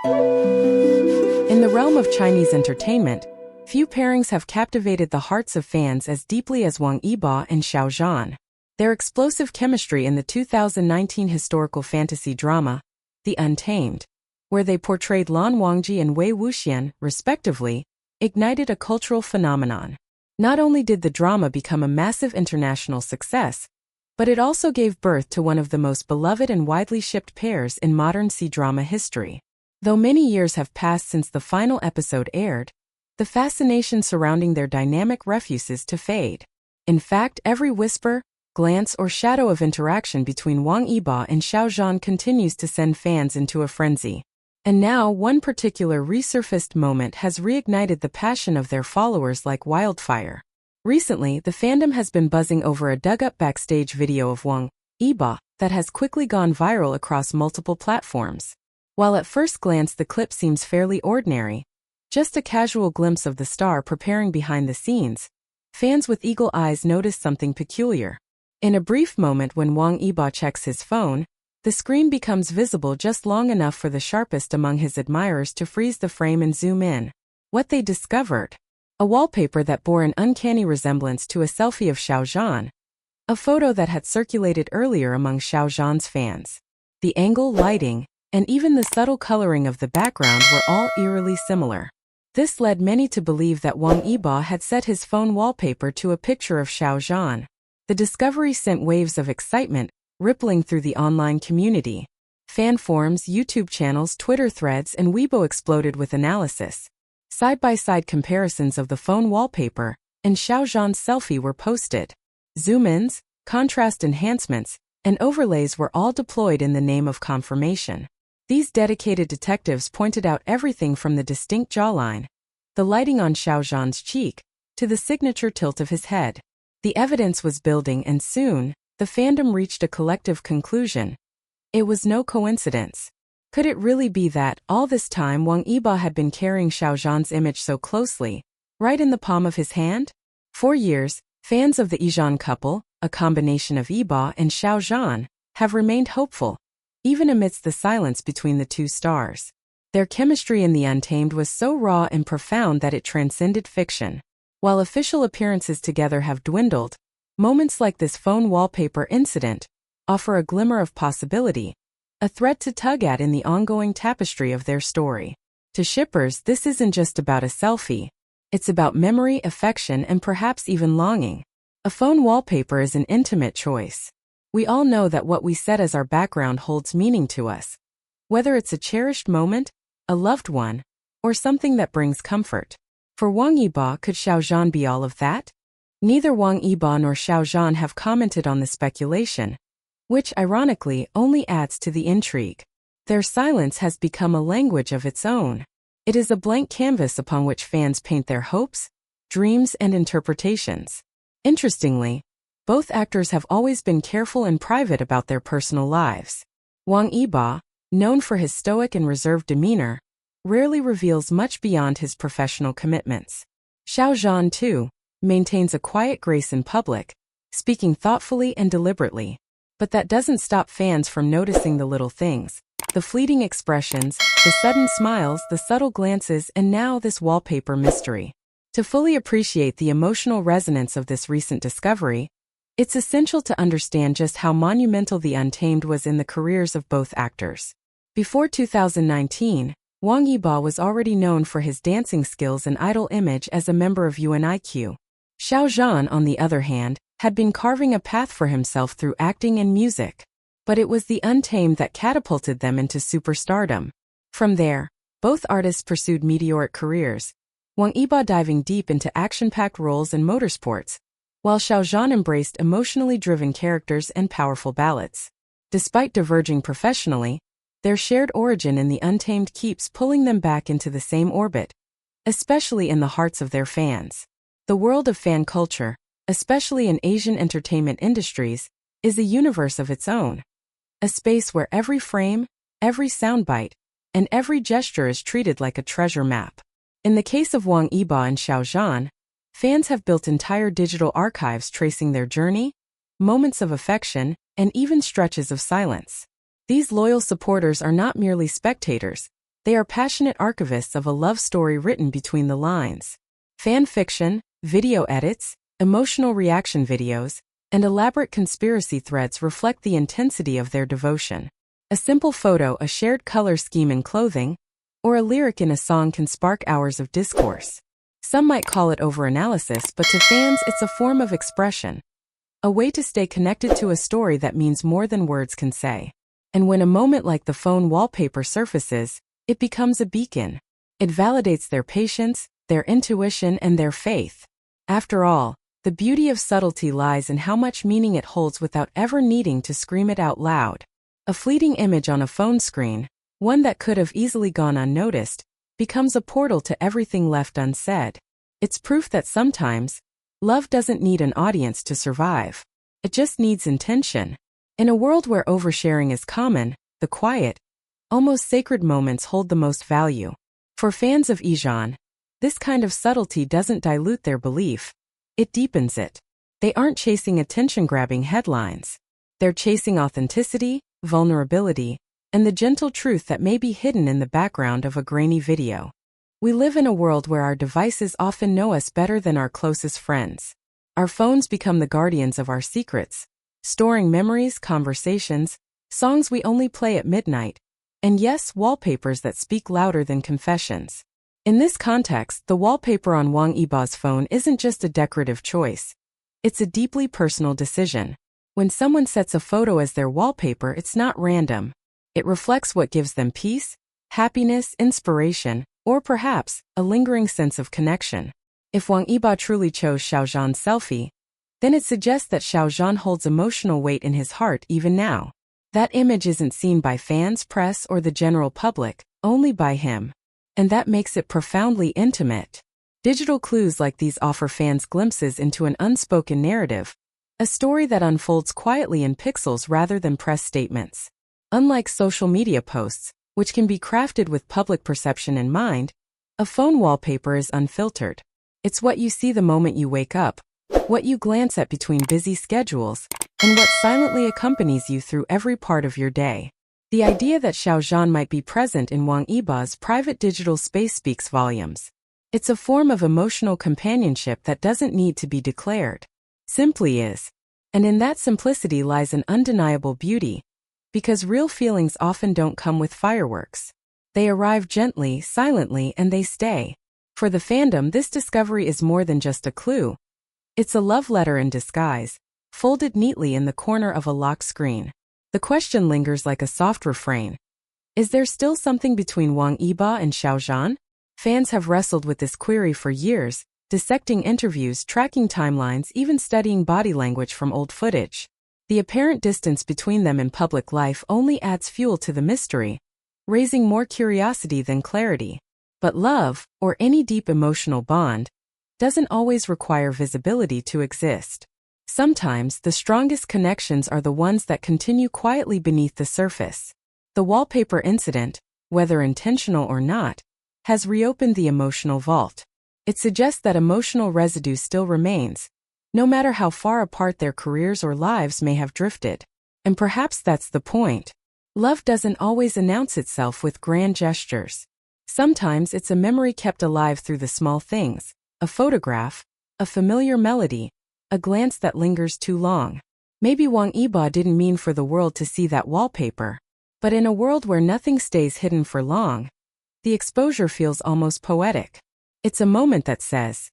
In the realm of Chinese entertainment, few pairings have captivated the hearts of fans as deeply as Wang Yibo and Xiao Zhan. Their explosive chemistry in the 2019 historical fantasy drama, The Untamed, where they portrayed Lan Wangji and Wei Wuxian, respectively, ignited a cultural phenomenon. Not only did the drama become a massive international success, but it also gave birth to one of the most beloved and widely shipped pairs in modern C-drama history. Though many years have passed since the final episode aired, the fascination surrounding their dynamic refuses to fade. In fact, every whisper, glance, or shadow of interaction between Wang Yibo and Xiao Zhan continues to send fans into a frenzy. And now, one particular resurfaced moment has reignited the passion of their followers like wildfire. Recently, the fandom has been buzzing over a dug-up backstage video of Wang Yibo that has quickly gone viral across multiple platforms. While at first glance the clip seems fairly ordinary, just a casual glimpse of the star preparing behind the scenes, fans with eagle eyes notice something peculiar. In a brief moment when Wang Yibo checks his phone, the screen becomes visible just long enough for the sharpest among his admirers to freeze the frame and zoom in. What they discovered? A wallpaper that bore an uncanny resemblance to a selfie of Xiao Zhan, a photo that had circulated earlier among Xiao Zhan's fans. The angle, lighting, and even the subtle coloring of the background were all eerily similar. This led many to believe that Wang Yibo had set his phone wallpaper to a picture of Xiao Zhan. The discovery sent waves of excitement rippling through the online community. Fan forums, YouTube channels, Twitter threads, and Weibo exploded with analysis. Side-by-side comparisons of the phone wallpaper and Xiao Zhan's selfie were posted. Zoom-ins, contrast enhancements, and overlays were all deployed in the name of confirmation. These dedicated detectives pointed out everything from the distinct jawline, the lighting on Xiao Zhan's cheek, to the signature tilt of his head. The evidence was building, and soon, the fandom reached a collective conclusion. It was no coincidence. Could it really be that, all this time, Wang Yibo had been carrying Xiao Zhan's image so closely, right in the palm of his hand? For years, fans of the YiZhan couple, a combination of Yibo and Xiao Zhan, have remained hopeful, even amidst the silence between the two stars. Their chemistry in The Untamed was so raw and profound that it transcended fiction. While official appearances together have dwindled, moments like this phone wallpaper incident offer a glimmer of possibility, a thread to tug at in the ongoing tapestry of their story. To shippers, this isn't just about a selfie. It's about memory, affection, and perhaps even longing. A phone wallpaper is an intimate choice. We all know that what we set as our background holds meaning to us. Whether it's a cherished moment, a loved one, or something that brings comfort. For Wang Yibo, could Xiao Zhan be all of that? Neither Wang Yibo nor Xiao Zhan have commented on the speculation, which, ironically, only adds to the intrigue. Their silence has become a language of its own. It is a blank canvas upon which fans paint their hopes, dreams, and interpretations. Interestingly, both actors have always been careful and private about their personal lives. Wang Yibo, known for his stoic and reserved demeanor, rarely reveals much beyond his professional commitments. Xiao Zhan, too, maintains a quiet grace in public, speaking thoughtfully and deliberately. But that doesn't stop fans from noticing the little things, the fleeting expressions, the sudden smiles, the subtle glances, and now this wallpaper mystery. To fully appreciate the emotional resonance of this recent discovery, it's essential to understand just how monumental The Untamed was in the careers of both actors. Before 2019, Wang Yibo was already known for his dancing skills and idol image as a member of UNIQ. Xiao Zhan, on the other hand, had been carving a path for himself through acting and music. But it was The Untamed that catapulted them into superstardom. From there, both artists pursued meteoric careers, Wang Yibo diving deep into action-packed roles and motorsports, while Xiao Zhan embraced emotionally driven characters and powerful ballads. Despite diverging professionally, their shared origin in The Untamed keeps pulling them back into the same orbit, especially in the hearts of their fans. The world of fan culture, especially in Asian entertainment industries, is a universe of its own. A space where every frame, every soundbite, and every gesture is treated like a treasure map. In the case of Wang Yibo and Xiao Zhan, fans have built entire digital archives tracing their journey, moments of affection, and even stretches of silence. These loyal supporters are not merely spectators, They are passionate archivists of a love story written between the lines. Fan fiction, video edits, emotional reaction videos, and elaborate conspiracy threads reflect the intensity of their devotion. A simple photo, a shared color scheme in clothing, or a lyric in a song can spark hours of discourse. Some might call it overanalysis, but to fans it's a form of expression. A way to stay connected to a story that means more than words can say. And when a moment like the phone wallpaper surfaces, it becomes a beacon. It validates their patience, their intuition, and their faith. After all, the beauty of subtlety lies in how much meaning it holds without ever needing to scream it out loud. A fleeting image on a phone screen, one that could have easily gone unnoticed, becomes a portal to everything left unsaid. It's proof that sometimes, love doesn't need an audience to survive. It just needs intention. In a world where oversharing is common, the quiet, almost sacred moments hold the most value. For fans of YiZhan, this kind of subtlety doesn't dilute their belief. It deepens it. They aren't chasing attention-grabbing headlines. They're chasing authenticity, vulnerability, and the gentle truth that may be hidden in the background of a grainy video. We live in a world where our devices often know us better than our closest friends. Our phones become the guardians of our secrets, storing memories, conversations, songs we only play at midnight, and yes, wallpapers that speak louder than confessions. In this context, the wallpaper on Wang Yibo's phone isn't just a decorative choice. It's a deeply personal decision. When someone sets a photo as their wallpaper, it's not random. It reflects what gives them peace, happiness, inspiration, or perhaps a lingering sense of connection. If Wang Yibo truly chose Xiao Zhan's selfie, then it suggests that Xiao Zhan holds emotional weight in his heart even now. That image isn't seen by fans, press, or the general public, only by him. And that makes it profoundly intimate. Digital clues like these offer fans glimpses into an unspoken narrative, a story that unfolds quietly in pixels rather than press statements. Unlike social media posts, which can be crafted with public perception in mind, a phone wallpaper is unfiltered. It's what you see the moment you wake up, what you glance at between busy schedules, and what silently accompanies you through every part of your day. The idea that Xiao Zhan might be present in Wang Yibo's private digital space speaks volumes. It's a form of emotional companionship that doesn't need to be declared. Simply is. And in that simplicity lies an undeniable beauty, because real feelings often don't come with fireworks. They arrive gently, silently, and they stay. For the fandom, this discovery is more than just a clue. It's a love letter in disguise, folded neatly in the corner of a lock screen. The question lingers like a soft refrain. Is there still something between Wang Yibo and Xiao Zhan? Fans have wrestled with this query for years, dissecting interviews, tracking timelines, even studying body language from old footage. The apparent distance between them in public life only adds fuel to the mystery, raising more curiosity than clarity. But love, or any deep emotional bond, doesn't always require visibility to exist. Sometimes, the strongest connections are the ones that continue quietly beneath the surface. The wallpaper incident, whether intentional or not, has reopened the emotional vault. It suggests that emotional residue still remains, no matter how far apart their careers or lives may have drifted. And perhaps that's the point. Love doesn't always announce itself with grand gestures. Sometimes it's a memory kept alive through the small things, a photograph, a familiar melody, a glance that lingers too long. Maybe Wang Yibo didn't mean for the world to see that wallpaper. But in a world where nothing stays hidden for long, the exposure feels almost poetic. It's a moment that says,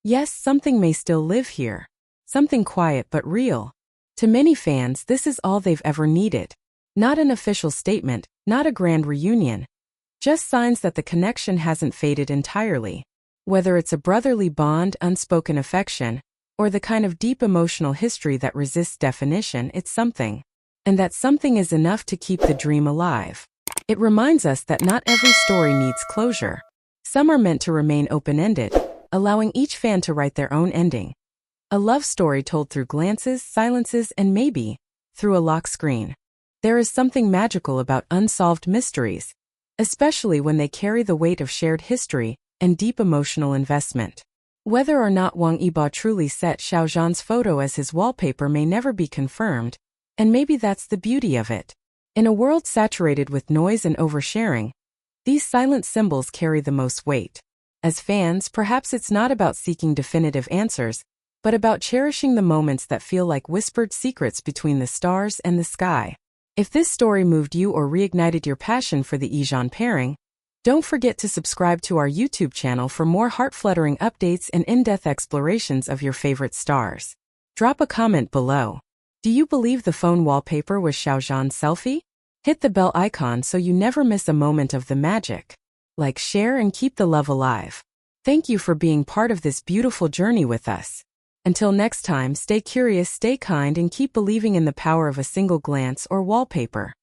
yes, something may still live here. Something quiet but real. To many fans, this is all they've ever needed. Not an official statement, not a grand reunion. Just signs that the connection hasn't faded entirely. Whether it's a brotherly bond, unspoken affection, or the kind of deep emotional history that resists definition, it's something. And that something is enough to keep the dream alive. It reminds us that not every story needs closure. Some are meant to remain open-ended, allowing each fan to write their own ending. A love story told through glances, silences, and maybe through a lock screen. There is something magical about unsolved mysteries, especially when they carry the weight of shared history and deep emotional investment. Whether or not Wang Yibo truly set Xiao Zhan's photo as his wallpaper may never be confirmed, and maybe that's the beauty of it. In a world saturated with noise and oversharing, These silent symbols carry the most weight. As fans, perhaps it's not about seeking definitive answers, but about cherishing the moments that feel like whispered secrets between the stars and the sky. If this story moved you or reignited your passion for the YiZhan pairing, don't forget to subscribe to our YouTube channel for more heart-fluttering updates and in-depth explorations of your favorite stars. Drop a comment below. Do you believe the phone wallpaper was Xiao Zhan's selfie? Hit the bell icon so you never miss a moment of the magic. Like, share, and keep the love alive. Thank you for being part of this beautiful journey with us. Until next time, stay curious, stay kind, and keep believing in the power of a single glance or wallpaper.